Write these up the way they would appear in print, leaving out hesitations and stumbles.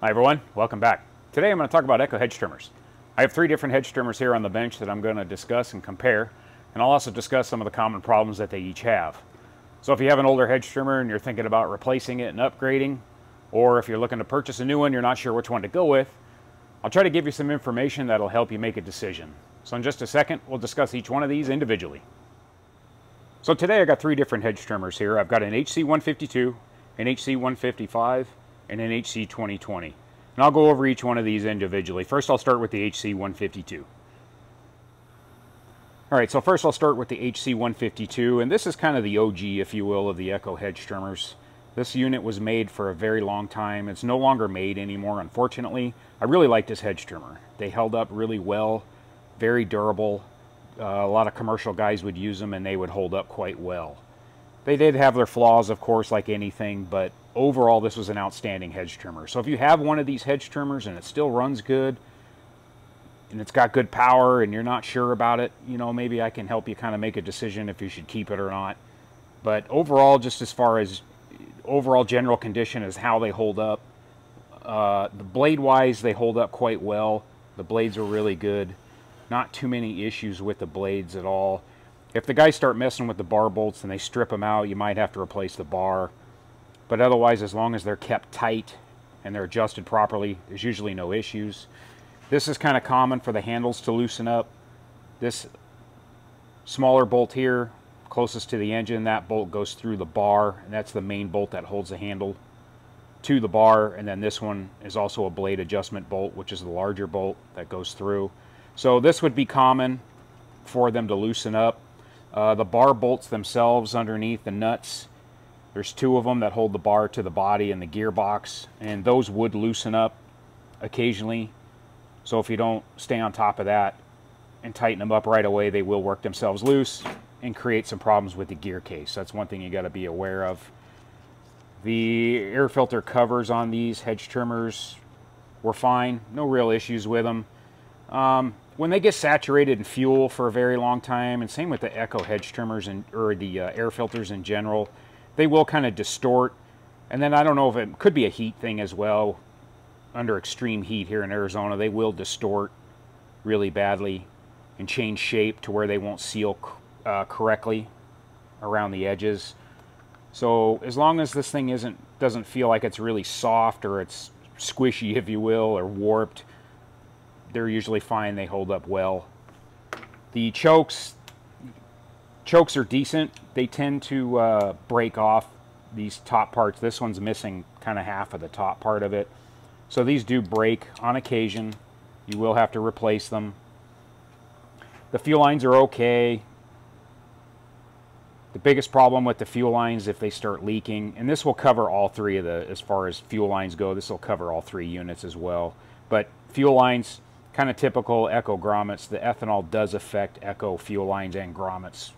Hi everyone, welcome back. Today I'm going to talk about Echo hedge trimmers. I have 3 different hedge trimmers here on the bench that I'm going to discuss and compare, and I'll also discuss some of the common problems that they each have. So if you have an older hedge trimmer and you're thinking about replacing it and upgrading, or if you're looking to purchase a new one, you're not sure which one to go with, I'll try to give you some information that'll help you make a decision. So in just a second, we'll discuss each one of these individually. So today I got 3 different hedge trimmers here. I've got an HC-152, an HC-155, and an HC-2020. And I'll go over each one of these individually. First I'll start with the HC-152. Alright, so first I'll start with the HC-152, and this is kind of the OG, if you will, of the Echo hedge trimmers. This unit was made for a very long time. It's no longer made anymore, unfortunately. I really like this hedge trimmer. They held up really well, very durable. A lot of commercial guys would use them and they would hold up quite well. They did have their flaws, of course, like anything, but overall this was an outstanding hedge trimmer. So if you have one of these hedge trimmers and it still runs good and it's got good power and you're not sure about it, you know, maybe I can help you kind of make a decision if you should keep it or not. But overall, just as far as overall general condition is how they hold up, the blade wise they hold up quite well. The blades are really good. Not too many issues with the blades at all. If the guys start messing with the bar bolts and they strip them out, you might have to replace the bar. But otherwise, as long as they're kept tight and they're adjusted properly, there's usually no issues. This is kind of common for the handles to loosen up. This smaller bolt here, closest to the engine, that bolt goes through the bar, and that's the main bolt that holds the handle to the bar. And then this one is also a blade adjustment bolt, which is the larger bolt that goes through. So this would be common for them to loosen up. The bar bolts themselves underneath the nuts, there's 2 of them that hold the bar to the body and the gearbox, and those would loosen up occasionally. So if you don't stay on top of that and tighten them up right away, they will work themselves loose and create some problems with the gear case. That's one thing you got to be aware of. The air filter covers on these hedge trimmers were fine, no real issues with them. When they get saturated in fuel for a very long time, and same with the Echo hedge trimmers or the air filters in general, they will kind of distort. And then I don't know if it could be a heat thing as well. Under extreme heat here in Arizona, they will distort really badly and change shape to where they won't seal correctly around the edges. So as long as this thing doesn't feel like it's really soft or it's squishy, if you will, or warped, they're usually fine. They hold up well. The chokes are decent. They tend to break off these top parts. This one's missing kind of half of the top part of it. So these do break on occasion. You will have to replace them. The fuel lines are okay. The biggest problem with the fuel lines, if they start leaking, and this will cover all 3 of the, as far as fuel lines go, this will cover all 3 units as well. But fuel lines, kind of typical Echo grommets. The ethanol does affect Echo fuel lines and grommets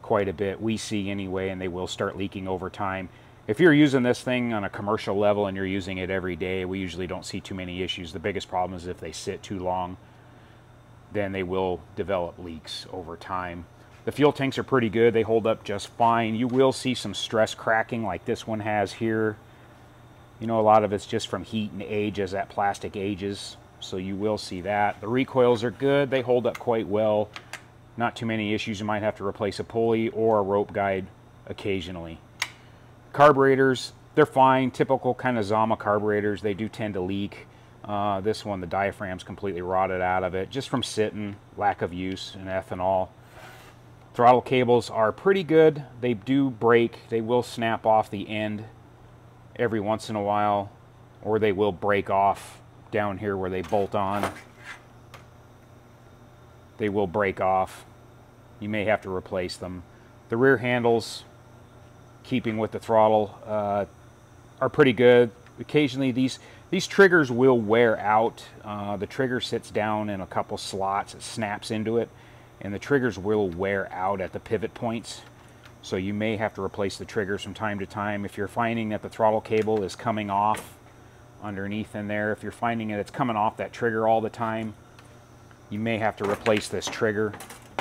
quite a bit, we see anyway, and they will start leaking over time. If you're using this thing on a commercial level and you're using it every day, we usually don't see too many issues. The biggest problem is if they sit too long, then they will develop leaks over time. The fuel tanks are pretty good. They hold up just fine. You will see some stress cracking like this one has here. You know, a lot of it's just from heat and age as that plastic ages. So you will see that. The recoils are good. They hold up quite well. Not too many issues. You might have to replace a pulley or a rope guide occasionally. Carburetors, they're fine. Typical kind of Zama carburetors. They do tend to leak. This one, the diaphragm's completely rotted out of it, just from sitting, lack of use, and ethanol. Throttle cables are pretty good. They do break. They will snap off the end every once in a while, or they will break off down here where they bolt on. They will break off. You may have to replace them. The rear handles, keeping with the throttle, are pretty good. Occasionally these triggers will wear out. The trigger sits down in a couple slots. It snaps into it, and the triggers will wear out at the pivot points. So you may have to replace the triggers from time to time. If you're finding that the throttle cable is coming off underneath in there, if you're finding that it's coming off that trigger all the time, you may have to replace this trigger,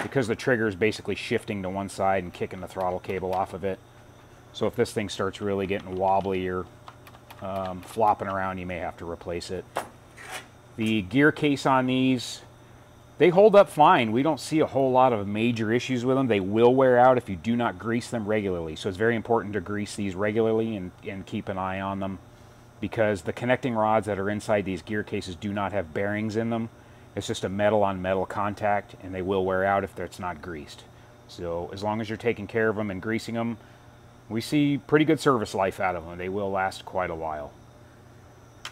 because the trigger is basically shifting to one side and kicking the throttle cable off of it. So if this thing starts really getting wobbly or flopping around, you may have to replace it. The gear case on these, they hold up fine. We don't see a whole lot of major issues with them. They will wear out if you do not grease them regularly. So it's very important to grease these regularly and keep an eye on them, because the connecting rods that are inside these gear cases do not have bearings in them. It's just a metal on metal contact, and they will wear out if it's not greased. So as long as you're taking care of them and greasing them, we see pretty good service life out of them. They will last quite a while.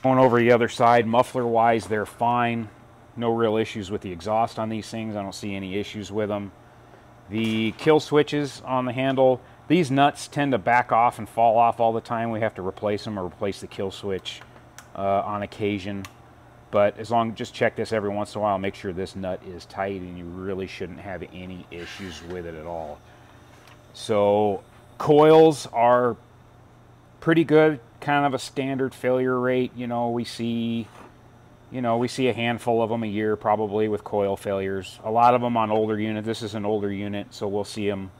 Going over the other side, muffler wise, they're fine. No real issues with the exhaust on these things. I don't see any issues with them. The kill switches on the handle, these nuts tend to back off and fall off all the time. We have to replace them or replace the kill switch on occasion. But just check this every once in a while. Make sure this nut is tight, and you really shouldn't have any issues with it at all. So coils are pretty good, kind of a standard failure rate. We see a handful of them a year probably with coil failures. A lot of them on older units. This is an older unit, so we'll see them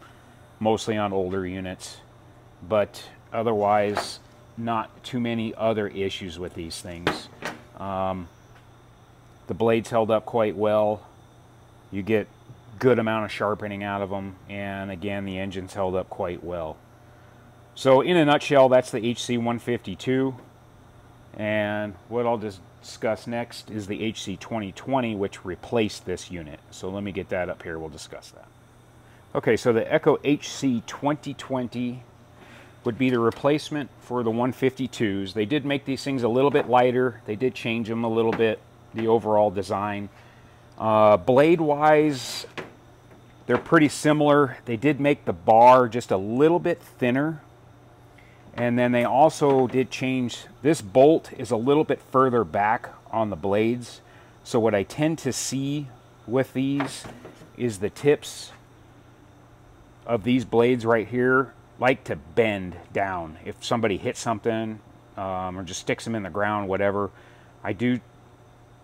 mostly on older units. But otherwise, not too many other issues with these things. The blades held up quite well. You get good amount of sharpening out of them, and again, the engine's held up quite well. So in a nutshell, that's the HC-152. And what I'll just discuss next is the HC-2020, which replaced this unit. So let me get that up here. We'll discuss that. Okay, so the Echo HC-2020 would be the replacement for the 152s. They did make these things a little bit lighter. They did change them a little bit, the overall design. Blade-wise, they're pretty similar. They did make the bar just a little bit thinner. And then they also did change, this bolt is a little bit further back on the blades. So what I tend to see with these is the tips of these blades right here like to bend down. If somebody hits something or just sticks them in the ground, whatever, I do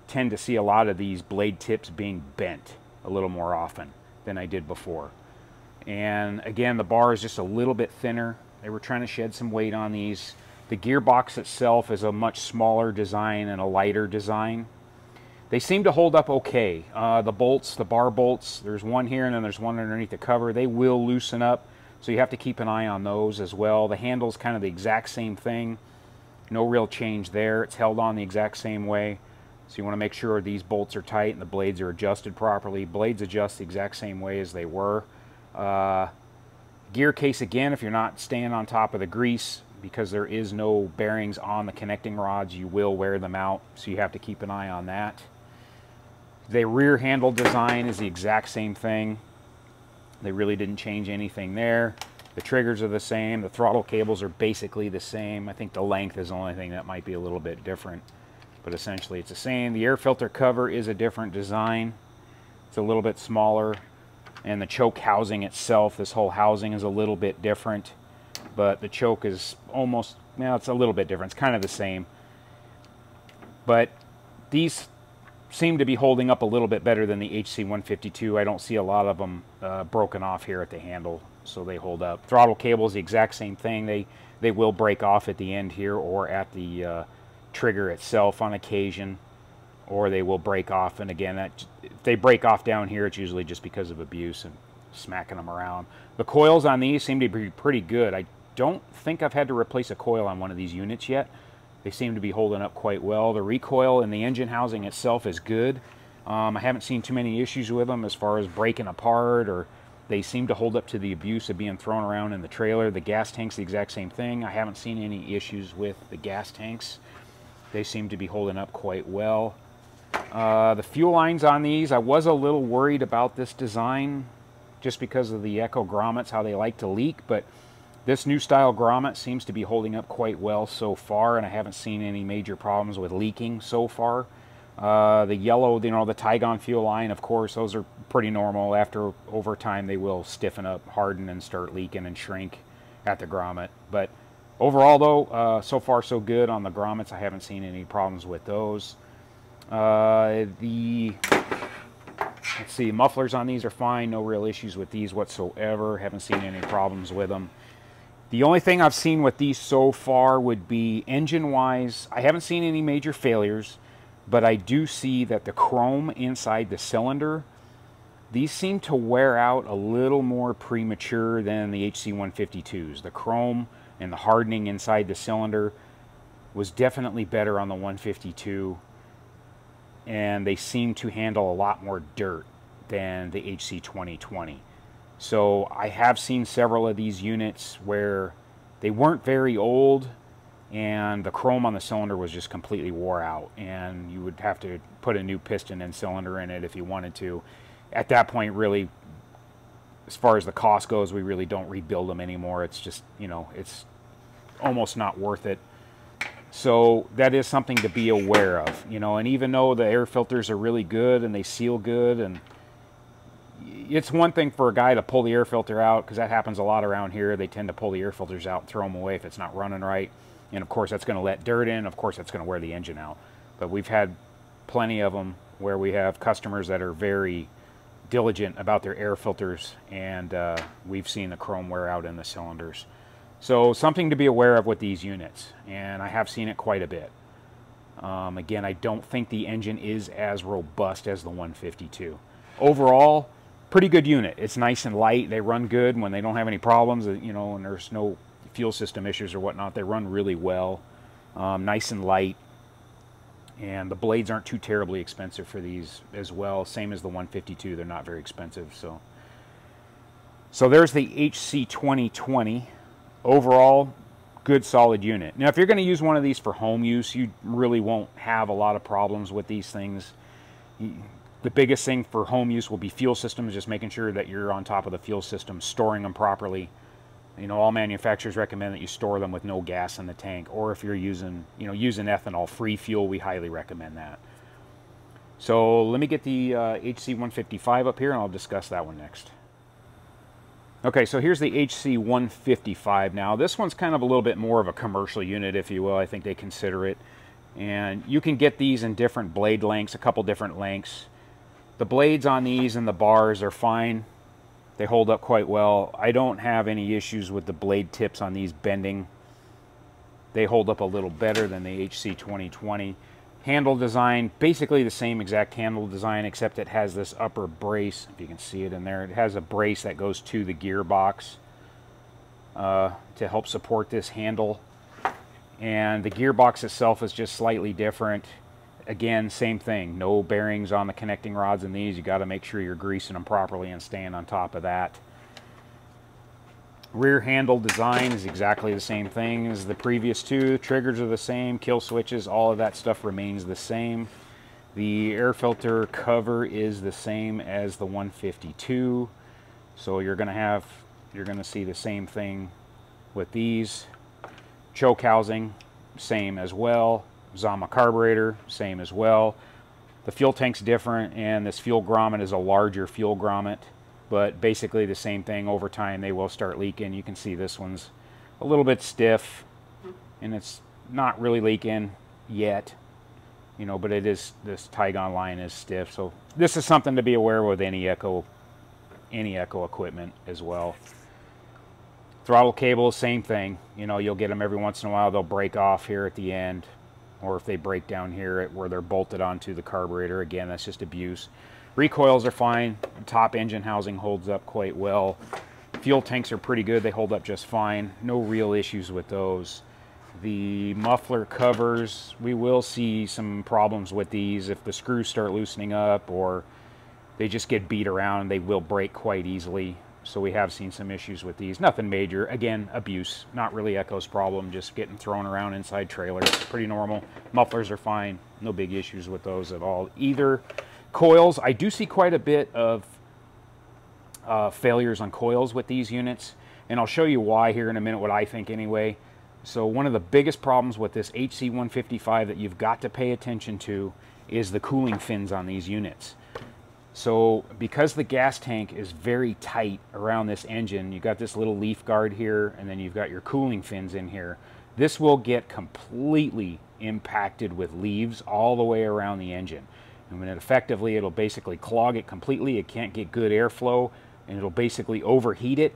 tend to see a lot of these blade tips being bent a little more often than I did before. And again, the bar is just a little bit thinner. They were trying to shed some weight on these. The gearbox itself is a much smaller design and a lighter design. They seem to hold up okay. The bolts, the bar bolts, there's one here and then there's one underneath the cover. They will loosen up, so you have to keep an eye on those as well. The handle's kind of the exact same thing. No real change there. It's held on the exact same way. So you want to make sure these bolts are tight and the blades are adjusted properly. Blades adjust the exact same way as they were. Gear case, again, if you're not staying on top of the grease, because there is no bearings on the connecting rods, you will wear them out, so you have to keep an eye on that. The rear handle design is the exact same thing. They really didn't change anything there. The triggers are the same. The throttle cables are basically the same. I think the length is the only thing that might be a little bit different, but essentially it's the same. The air filter cover is a different design. It's a little bit smaller. And the choke housing itself, this whole housing is a little bit different, but the choke is almost, well, it's a little bit different. It's kind of the same. But these seem to be holding up a little bit better than the HC-152. I don't see a lot of them broken off here at the handle, so they hold up. Throttle cable is the exact same thing. They will break off at the end here or at the trigger itself on occasion, or they will break off, and again, if they break off down here, it's usually just because of abuse and smacking them around. The coils on these seem to be pretty good. I don't think I've had to replace a coil on one of these units yet. They seem to be holding up quite well. The recoil and the engine housing itself is good. I haven't seen too many issues with them as far as breaking apart, or they seem to hold up to the abuse of being thrown around in the trailer. The gas tank's the exact same thing. I haven't seen any issues with the gas tanks. They seem to be holding up quite well. The fuel lines on these, I was a little worried about this design just because of the Echo grommets, how they like to leak, but this new style grommet seems to be holding up quite well so far, and I haven't seen any major problems with leaking so far. The yellow, the Tygon fuel line, of course, those are pretty normal. Over time, they will stiffen up, harden, and start leaking and shrink at the grommet. But overall, though, so far so good on the grommets. I haven't seen any problems with those. Let's see, mufflers on these are fine. No real issues with these whatsoever. Haven't seen any problems with them. The only thing I've seen with these so far would be engine-wise. I haven't seen any major failures, but I do see that the chrome inside the cylinder, these seem to wear out a little more premature than the HC-152s. The chrome and the hardening inside the cylinder was definitely better on the 152, and they seem to handle a lot more dirt than the HC-2020. So I have seen several of these units where they weren't very old and the chrome on the cylinder was just completely wore out, and you would have to put a new piston and cylinder in it if you wanted to. At that point, really, as far as the cost goes, we really don't rebuild them anymore. It's just, you know, it's almost not worth it. So that is something to be aware of, you know. And even though the air filters are really good and they seal good, and it's one thing for a guy to pull the air filter out, because that happens a lot around here. They tend to pull the air filters out and throw them away if it's not running right. And of course that's going to let dirt in. Of course that's going to wear the engine out. But we've had plenty of them where we have customers that are very diligent about their air filters, and we've seen the chrome wear out in the cylinders. So something to be aware of with these units, and I have seen it quite a bit. Again, I don't think the engine is as robust as the 152. Overall, pretty good unit. It's nice and light. They run good when they don't have any problems, you know, and there's no fuel system issues or whatnot. They run really well. Nice and light. And the blades aren't too terribly expensive for these as well. Same as the 152. They're not very expensive. So there's the HC-2020. Overall, good solid unit. Now, if you're going to use one of these for home use, you really won't have a lot of problems with these things. The biggest thing for home use will be fuel systems, just making sure that you're on top of the fuel system, storing them properly. You know, all manufacturers recommend that you store them with no gas in the tank, or if you're using, you know, using ethanol-free fuel, we highly recommend that. So let me get the HC-155 up here, and I'll discuss that one next. Okay, so here's the HC-155 now. This one's kind of a little bit more of a commercial unit, if you will. I think they consider it. And you can get these in different blade lengths, a couple different lengths. The blades on these and the bars are fine. They hold up quite well. I don't have any issues with the blade tips on these bending. They hold up a little better than the HC-2020. Handle design, basically the same exact handle design, except it has this upper brace, if you can see it in there. It has a brace that goes to the gearbox to help support this handle. And the gearbox itself is just slightly different. Again, same thing. No bearings on the connecting rods in these. You got to make sure you're greasing them properly and staying on top of that. Rear handle design is exactly the same thing as the previous two. Triggers are the same. Kill switches, all of that stuff remains the same. The air filter cover is the same as the 152. So you're going to see the same thing with these. Choke housing, same as well. Zama carburetor, same as well. The fuel tank's different, and this fuel grommet is a larger fuel grommet, but basically the same thing. Over time they will start leaking. You can see this one's a little bit stiff, and it's not really leaking yet, you know, but it is, this Tygon line is stiff. So this is something to be aware of with any Echo equipment as well. Throttle cable, same thing. You know, you'll get them every once in a while. They'll break off here at the end, or if they break down here where they're bolted onto the carburetor. Again, that's just abuse. Recoils are fine. The top engine housing holds up quite well. Fuel tanks are pretty good. They hold up just fine. No real issues with those. The muffler covers, we will see some problems with these. If the screws start loosening up or they just get beat around, they will break quite easily. So we have seen some issues with these. Nothing major. Again, abuse. Not really Echo's problem. Just getting thrown around inside trailers. Pretty normal. Mufflers are fine. No big issues with those at all either. Coils. I do see quite a bit of failures on coils with these units. And I'll show you why here in a minute, what I think anyway. So one of the biggest problems with this HC-155 that you've got to pay attention to is the cooling fins on these units. So because the gas tank is very tight around this engine, you've got this little leaf guard here, and then you've got your cooling fins in here. This will get completely impacted with leaves all the way around the engine. And when it'll basically clog it completely. It can't get good airflow, and it'll basically overheat it.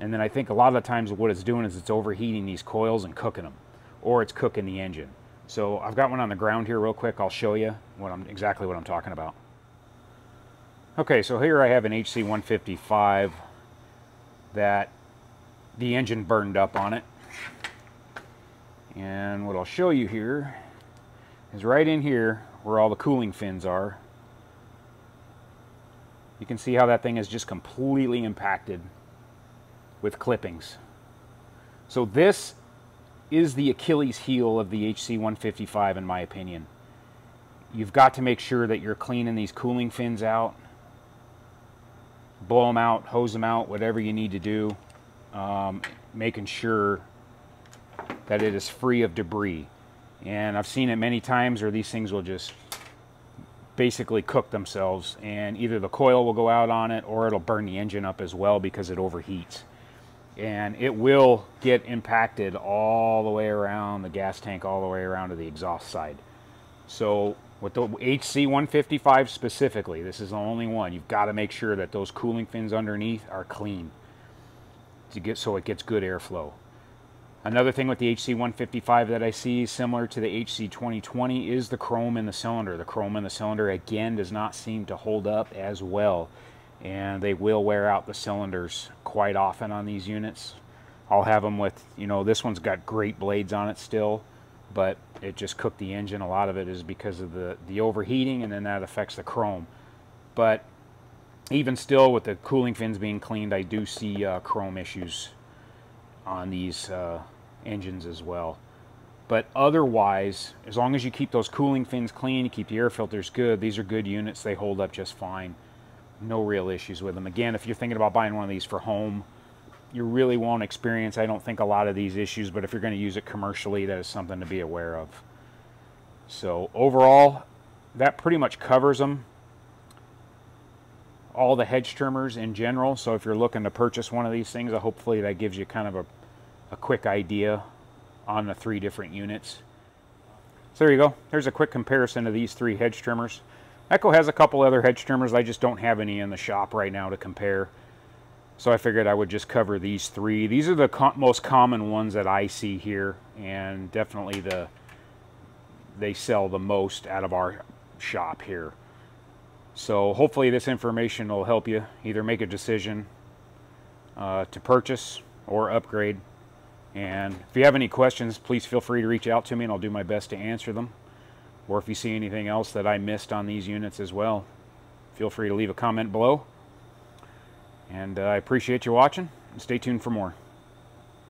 And then I think a lot of the times what it's doing is it's overheating these coils and cooking them, or it's cooking the engine. So I've got one on the ground here real quick. I'll show you exactly what I'm talking about. Okay, so here I have an HC-155 that the engine burned up on it. And what I'll show you here is right in here where all the cooling fins are. You can see how that thing is just completely impacted with clippings. So this is the Achilles heel of the HC-155 in my opinion. You've got to make sure that you're cleaning these cooling fins out. Blow them out, hose them out, whatever you need to do. Making sure that it is free of debris. And I've seen it many times where these things will just basically cook themselves, and either the coil will go out on it or it'll burn the engine up as well because it overheats. And it will get impacted all the way around the gas tank, all the way around to the exhaust side. So with the HC-155 specifically, this is the only one, you've got to make sure that those cooling fins underneath are clean so it gets good airflow. Another thing with the HC-155 that I see similar to the HC-2020 is the chrome in the cylinder. The chrome in the cylinder again does not seem to hold up as well, and they will wear out the cylinders quite often on these units. I'll have them with, you know, this one's got great blades on it still, but it just cooked the engine. A lot of it is because of the overheating, and then that affects the chrome. But even still, with the cooling fins being cleaned, I do see chrome issues on these engines as well. But otherwise, as long as you keep those cooling fins clean, you keep the air filters good, these are good units. They hold up just fine. No real issues with them. Again, if you're thinking about buying one of these for home, you really won't experience, I don't think, a lot of these issues, but if you're going to use it commercially, that is something to be aware of. So overall, that pretty much covers them. All the Hedge trimmers in general. So if you're looking to purchase one of these things, hopefully that gives you kind of a quick idea on the 3 different units. So there you go. There's a quick comparison of these 3 Hedge trimmers. Echo has a couple other Hedge trimmers. I just don't have any in the shop right now to compare. So I figured I would just cover these 3. These are the most common ones that I see here, and definitely they sell the most out of our shop here. So hopefully this information will help you either make a decision to purchase or upgrade. And if you have any questions, please feel free to reach out to me and I'll do my best to answer them. Or if you see anything else that I missed on these units as well, feel free to leave a comment below. And I appreciate you watching, and stay tuned for more.